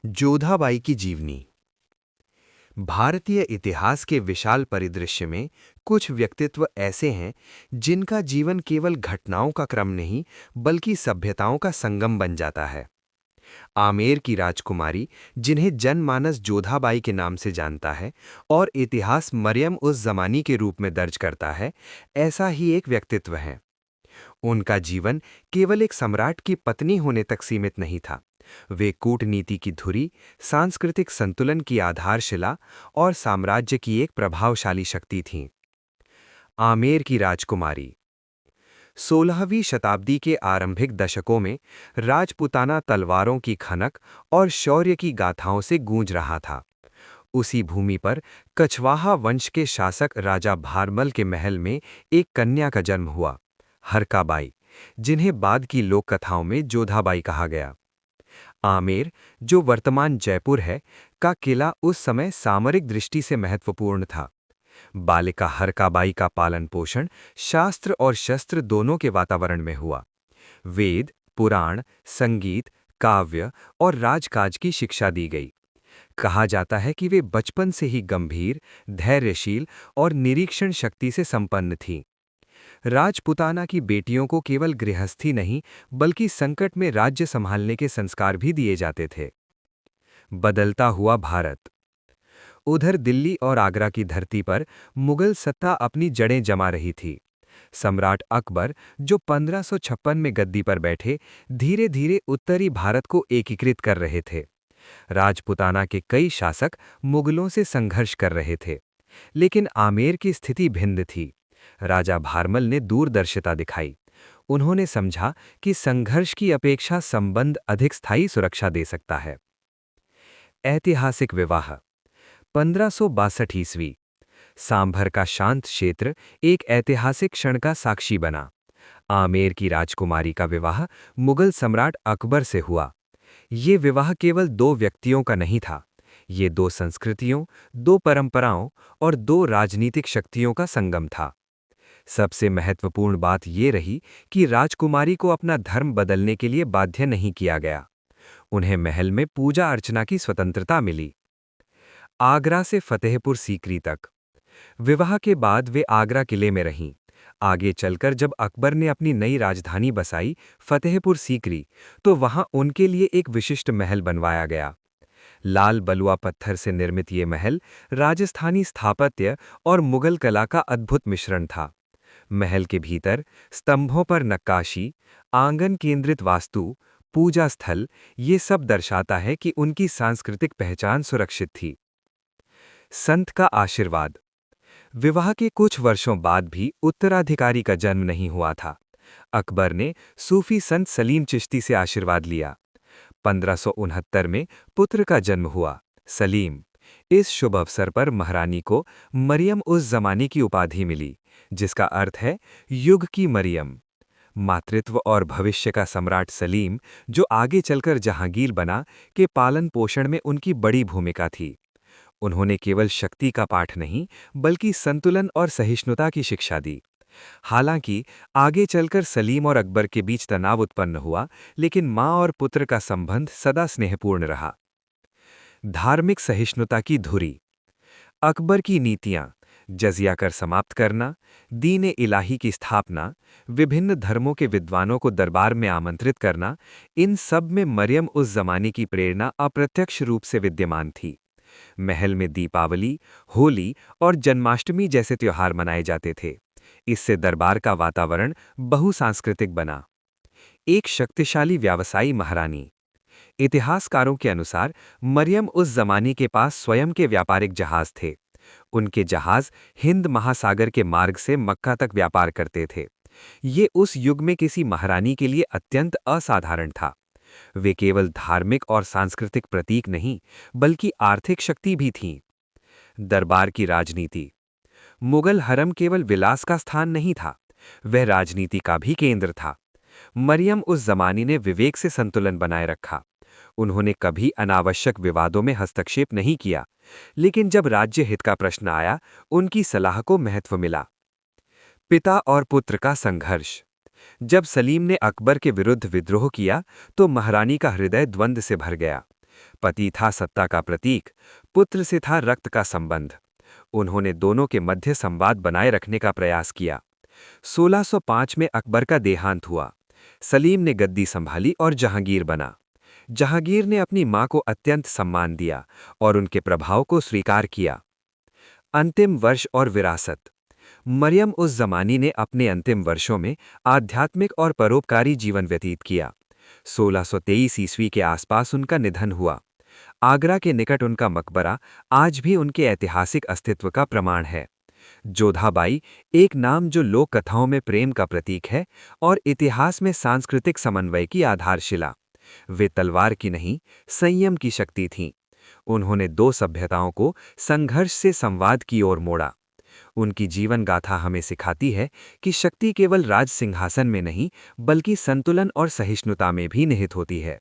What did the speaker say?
जोधाबाई की जीवनी। भारतीय इतिहास के विशाल परिदृश्य में कुछ व्यक्तित्व ऐसे हैं जिनका जीवन केवल घटनाओं का क्रम नहीं बल्कि सभ्यताओं का संगम बन जाता है। आमेर की राजकुमारी, जिन्हें जनमानस जोधाबाई के नाम से जानता है और इतिहास मरियम उस जमानी के रूप में दर्ज करता है, ऐसा ही एक व्यक्तित्व है। उनका जीवन केवल एक सम्राट की पत्नी होने तक सीमित नहीं था। वे कूटनीति की धुरी, सांस्कृतिक संतुलन की आधारशिला और साम्राज्य की एक प्रभावशाली शक्ति थीं। आमेर की राजकुमारी। 16वीं शताब्दी के आरंभिक दशकों में राजपुताना तलवारों की खनक और शौर्य की गाथाओं से गूंज रहा था। उसी भूमि पर कछवाहा वंश के शासक राजा भारमल के महल में एक कन्या का जन्म हुआ, हरकाबाई, जिन्हें बाद की लोक कथाओं में जोधाबाई कहा गया। आमेर, जो वर्तमान जयपुर है, का किला उस समय सामरिक दृष्टि से महत्वपूर्ण था। बालिका हरकाबाई का पालन पोषण शास्त्र और शस्त्र दोनों के वातावरण में हुआ। वेद, पुराण, संगीत, काव्य और राजकाज की शिक्षा दी गई। कहा जाता है कि वे बचपन से ही गंभीर, धैर्यशील और निरीक्षण शक्ति से संपन्न थीं। राजपुताना की बेटियों को केवल गृहस्थी नहीं बल्कि संकट में राज्य संभालने के संस्कार भी दिए जाते थे। बदलता हुआ भारत। उधर दिल्ली और आगरा की धरती पर मुगल सत्ता अपनी जड़ें जमा रही थी। सम्राट अकबर, जो 1556 में गद्दी पर बैठे, धीरे धीरे उत्तरी भारत को एकीकृत कर रहे थे। राजपुताना के कई शासक मुगलों से संघर्ष कर रहे थे, लेकिन आमेर की स्थिति भिन्न थी। राजा भारमल ने दूरदर्शिता दिखाई। उन्होंने समझा कि संघर्ष की अपेक्षा संबंध अधिक स्थायी सुरक्षा दे सकता है। ऐतिहासिक विवाह। 1562 ईस्वी। सांभर का शांत क्षेत्र एक ऐतिहासिक क्षण का साक्षी बना। आमेर की राजकुमारी का विवाह मुगल सम्राट अकबर से हुआ। ये विवाह केवल दो व्यक्तियों का नहीं था, ये दो संस्कृतियों, दो परंपराओं और दो राजनीतिक शक्तियों का संगम था। सबसे महत्वपूर्ण बात यह रही कि राजकुमारी को अपना धर्म बदलने के लिए बाध्य नहीं किया गया। उन्हें महल में पूजा अर्चना की स्वतंत्रता मिली। आगरा से फतेहपुर सीकरी तक। विवाह के बाद वे आगरा किले में रहीं। आगे चलकर जब अकबर ने अपनी नई राजधानी बसाई, फतेहपुर सीकरी, तो वहां उनके लिए एक विशिष्ट महल बनवाया गया। लाल बलुआ पत्थर से निर्मित ये महल राजस्थानी स्थापत्य और मुगल कला का अद्भुत मिश्रण था। महल के भीतर स्तंभों पर नक्काशी, आंगन केंद्रित वास्तु, पूजा स्थल, ये सब दर्शाता है कि उनकी सांस्कृतिक पहचान सुरक्षित थी। संत का आशीर्वाद। विवाह के कुछ वर्षों बाद भी उत्तराधिकारी का जन्म नहीं हुआ था। अकबर ने सूफी संत सलीम चिश्ती से आशीर्वाद लिया। 1569 में पुत्र का जन्म हुआ, सलीम। इस शुभ अवसर पर महारानी को मरियम उस जमाने की उपाधि मिली, जिसका अर्थ है युग की मरियम। मातृत्व और भविष्य का सम्राट सलीम, जो आगे चलकर जहांगीर बना, के पालन पोषण में उनकी बड़ी भूमिका थी। उन्होंने केवल शक्ति का पाठ नहीं बल्कि संतुलन और सहिष्णुता की शिक्षा दी। हालांकि आगे चलकर सलीम और अकबर के बीच तनाव उत्पन्न हुआ, लेकिन मां और पुत्र का संबंध सदा स्नेहपूर्ण रहा। धार्मिक सहिष्णुता की धुरी। अकबर की नीतियां, जजिया कर समाप्त करना, दीन इलाही की स्थापना, विभिन्न धर्मों के विद्वानों को दरबार में आमंत्रित करना, इन सब में मरियम उस जमाने की प्रेरणा अप्रत्यक्ष रूप से विद्यमान थी। महल में दीपावली, होली और जन्माष्टमी जैसे त्योहार मनाए जाते थे। इससे दरबार का वातावरण बहुसांस्कृतिक बना। एक शक्तिशाली व्यावसायी महारानी। इतिहासकारों के अनुसार मरियम उस जमाने के पास स्वयं के व्यापारिक जहाज थे। उनके जहाज हिंद महासागर के मार्ग से मक्का तक व्यापार करते थे। ये उस युग में किसी महारानी के लिए अत्यंत असाधारण था। वे केवल धार्मिक और सांस्कृतिक प्रतीक नहीं बल्कि आर्थिक शक्ति भी थीं। दरबार की राजनीति। मुगल हरम केवल विलास का स्थान नहीं था, वह राजनीति का भी केंद्र था। मरियम उस जमाने ने विवेक से संतुलन बनाए रखा। उन्होंने कभी अनावश्यक विवादों में हस्तक्षेप नहीं किया, लेकिन जब राज्य हित का प्रश्न आया, उनकी सलाह को महत्व मिला। पिता और पुत्र का संघर्ष। जब सलीम ने अकबर के विरुद्ध विद्रोह किया, तो महारानी का हृदय द्वंद्व से भर गया। पति था सत्ता का प्रतीक, पुत्र से था रक्त का संबंध। उन्होंने दोनों के मध्य संवाद बनाए रखने का प्रयास किया। 1605 में अकबर का देहांत हुआ। सलीम ने गद्दी संभाली और जहांगीर बना। जहांगीर ने अपनी मां को अत्यंत सम्मान दिया और उनके प्रभाव को स्वीकार किया। अंतिम वर्ष और विरासत। मरियम उस जमानी ने अपने अंतिम वर्षों में आध्यात्मिक और परोपकारी जीवन व्यतीत किया। 1623 ईस्वी के आसपास उनका निधन हुआ। आगरा के निकट उनका मकबरा आज भी उनके ऐतिहासिक अस्तित्व का प्रमाण है। जोधाबाई, एक नाम जो लोक कथाओं में प्रेम का प्रतीक है और इतिहास में सांस्कृतिक समन्वय की आधारशिला। वे तलवार की नहीं, संयम की शक्ति थीं। उन्होंने दो सभ्यताओं को संघर्ष से संवाद की ओर मोड़ा। उनकी जीवन गाथा हमें सिखाती है कि शक्ति केवल राज सिंहासन में नहीं, बल्कि संतुलन और सहिष्णुता में भी निहित होती है।